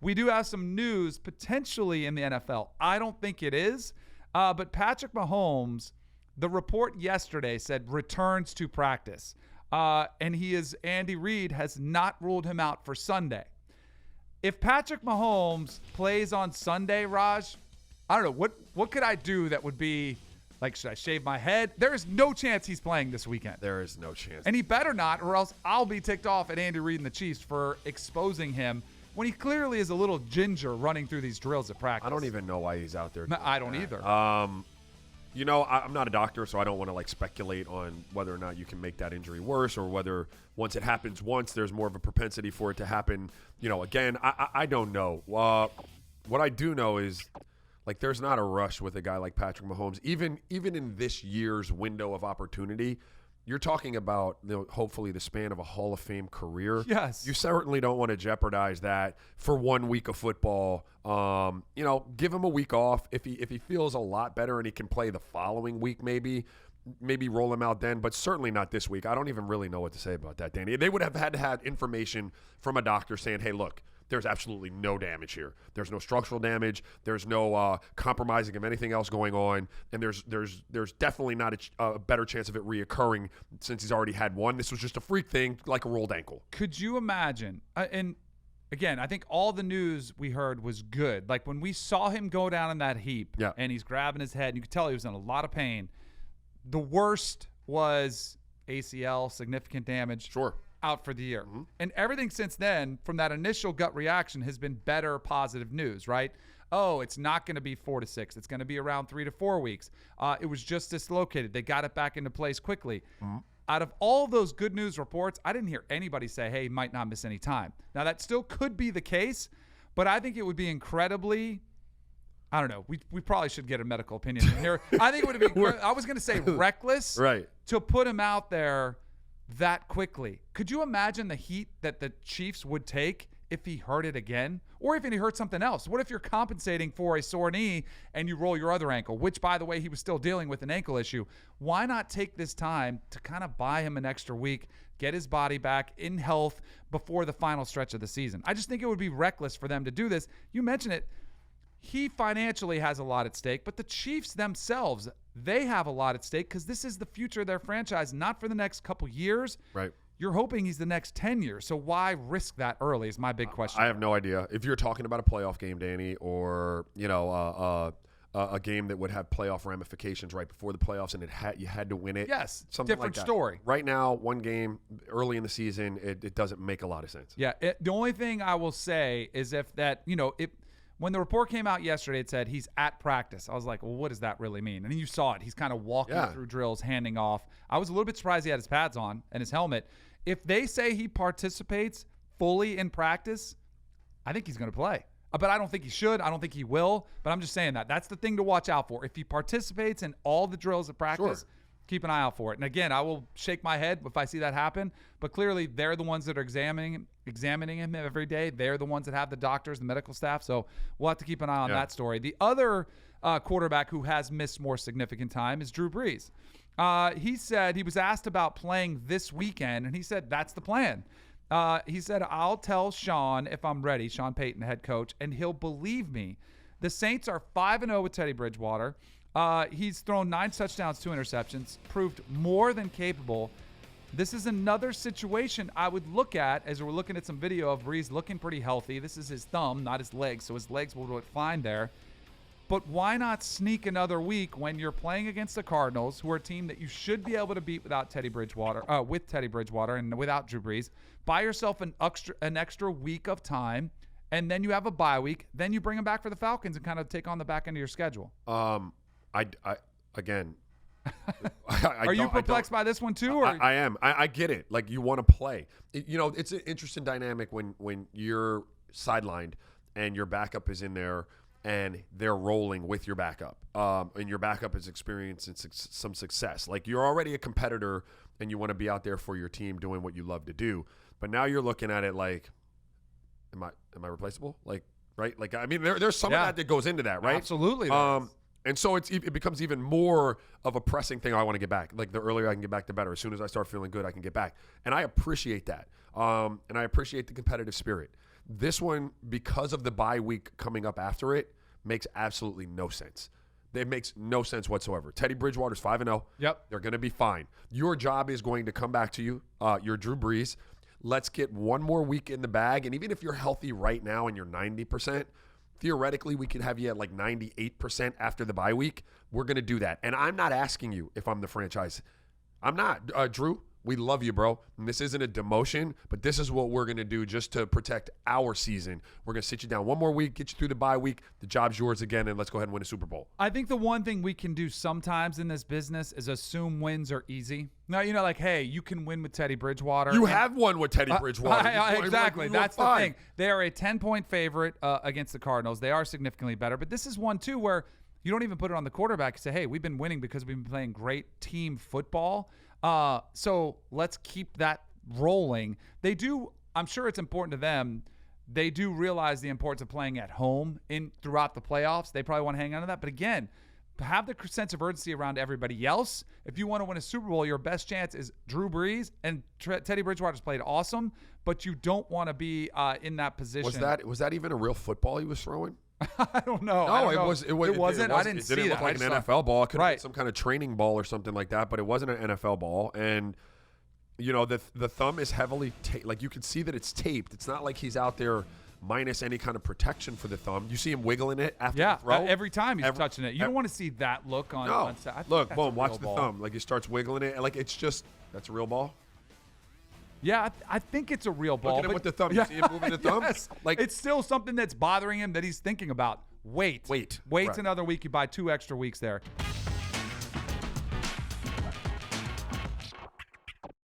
we do have some news potentially in the NFL. I don't think it is, but Patrick Mahomes, the report yesterday said returns to practice. And Andy Reid has not ruled him out for Sunday. If Patrick Mahomes plays on Sunday, Raj, I don't know, what could I do that would be like, should I shave my head? There is no chance he's playing this weekend. There is no chance. And he better not, or else I'll be ticked off at Andy Reid and the Chiefs for exposing him when he clearly is a little ginger running through these drills at practice. I don't even know why he's out there. I don't either. I'm not a doctor, so I don't want to speculate on whether or not you can make that injury worse, or whether once it happens once, there's more of a propensity for it to happen, again. I don't know. What I do know is, there's not a rush with a guy like Patrick Mahomes. Even in this year's window of opportunity, you're talking about hopefully the span of a Hall of Fame career. Yes. You certainly don't want to jeopardize that for 1 week of football. Give him a week off. If he feels a lot better and he can play the following week, maybe roll him out then, but certainly not this week. I don't even really know what to say about that, Danny. They would have had to have information from a doctor saying, hey, look, there's absolutely no damage here. There's no structural damage. There's no compromising of anything else going on. And there's definitely not a better chance of it reoccurring since he's already had one. This was just a freak thing, like a rolled ankle. Could you imagine? And again, I think all the news we heard was good. Like when we saw him go down in that heap, and he's grabbing his head, and you could tell he was in a lot of pain. The worst was ACL, significant damage. Sure. Out for the year. Mm-hmm. And everything since then, from that initial gut reaction, has been better positive news, right? Oh, it's not going to be 4 to 6. It's going to be around 3 to 4 weeks. It was just dislocated. They got it back into place quickly. Mm-hmm. Out of all those good news reports, I didn't hear anybody say, hey, he might not miss any time. Now, that still could be the case, but I think it would be incredibly, I don't know, we probably should get a medical opinion in here. I think it would have been, I was going to say reckless, right, to put him out there that quickly. Could you imagine the heat that the Chiefs would take if he hurt it again, or if he hurt something else? What if you're compensating for a sore knee and you roll your other ankle, which, by the way, he was still dealing with an ankle issue? Why not take this time to kind of buy him an extra week, get his body back in health before the final stretch of the season? I just think it would be reckless for them to do this. You mentioned it. He financially has a lot at stake, but the Chiefs themselves, they have a lot at stake because this is the future of their franchise, not for the next couple years. Right. You're hoping he's the next 10 years. So why risk that early is my big question. I have no idea. If you're talking about a playoff game, Danny, or, a game that would have playoff ramifications right before the playoffs and you had to win it. Yes, something different like that. Story. Right now, one game early in the season, it doesn't make a lot of sense. Yeah, the only thing I will say is when the report came out yesterday, it said he's at practice. I was like, well, what does that really mean? And then you saw it. He's kind of walking through drills, handing off. I was a little bit surprised he had his pads on and his helmet. If they say he participates fully in practice, I think he's going to play. But I don't think he should. I don't think he will. But I'm just saying that. That's the thing to watch out for. If he participates in all the drills at practice, keep an eye out for it. And again, I will shake my head if I see that happen. But clearly, they're the ones that are examining him every day. They're the ones that have the doctors, the medical staff. So we'll have to keep an eye on that story. The other quarterback who has missed more significant time is Drew Brees. He said he was asked about playing this weekend, and he said that's the plan. He said, I'll tell Sean if I'm ready, Sean Payton, the head coach, and he'll believe me. The Saints are 5-0 with Teddy Bridgewater. He's thrown 9 touchdowns, 2 interceptions, proved more than capable. This is another situation I would look at as we're looking at some video of Brees looking pretty healthy. This is his thumb, not his legs, so his legs will look fine there. But why not sneak another week when you're playing against the Cardinals, who are a team that you should be able to beat without Teddy Bridgewater, with Teddy Bridgewater and without Drew Brees? Buy yourself an extra week of time, and then you have a bye week. Then you bring them back for the Falcons and kind of take on the back end of your schedule. Again. Are you perplexed by this one too? Or? I am. I get it. Like, you want to play. It's an interesting dynamic when you're sidelined and your backup is in there and they're rolling with your backup. And your backup is experiencing some success. Like, you're already a competitor and you want to be out there for your team doing what you love to do. But now you're looking at it like, am I replaceable? Like, right? Like, I mean, there's some of that goes into that, right? Absolutely. And so it becomes even more of a pressing thing. I want to get back. Like, the earlier I can get back, the better. As soon as I start feeling good, I can get back. And I appreciate that. And I appreciate the competitive spirit. This one, because of the bye week coming up after it, makes absolutely no sense. It makes no sense whatsoever. Teddy Bridgewater's 5-0. Yep. They're going to be fine. Your job is going to come back to you. You're Drew Brees. Let's get one more week in the bag. And even if you're healthy right now and you're 90%, theoretically, we could have you at like 98% after the bye week. We're going to do that. And I'm not asking you if I'm the franchise. I'm not. Drew, we love you, bro. And this isn't a demotion, but this is what we're going to do just to protect our season. We're going to sit you down one more week, get you through the bye week. The job's yours again, and let's go ahead and win a Super Bowl. I think the one thing we can do sometimes in this business is assume wins are easy. Now, like, hey, you can win with Teddy Bridgewater. You have won with Teddy Bridgewater. Exactly. That's the thing. They are a 10-point favorite against the Cardinals. They are significantly better. But this is one, too, where you don't even put it on the quarterback and say, hey, we've been winning because we've been playing great team football. So let's keep that rolling. They do, I'm sure it's important to them. They do realize the importance of playing at home throughout the playoffs. They probably want to hang on to that. But again, have the sense of urgency around everybody else. If you want to win a Super Bowl, your best chance is Drew Brees, and Teddy Bridgewater's played awesome, but you don't want to be in that position. Was that even a real football he was throwing? I don't know. No, it wasn't. I didn't see that. It didn't look like an NFL ball. It could have been some kind of training ball or something like that, but it wasn't an NFL ball. And, the thumb is heavily taped. Like, you can see that it's taped. It's not like he's out there minus any kind of protection for the thumb. You see him wiggling it after the throw? Every time he's touching it. You don't want to see that look on. No. Look, boom, watch the ball. thumb. Like, he starts wiggling it. Like, it's just, that's a real ball? Yeah, I think it's a real ball. Look at him with the thumb. You see him moving the thumb? Yes. Like, it's still something that's bothering him that he's thinking about. Wait Right. another week. You buy 2 extra weeks there.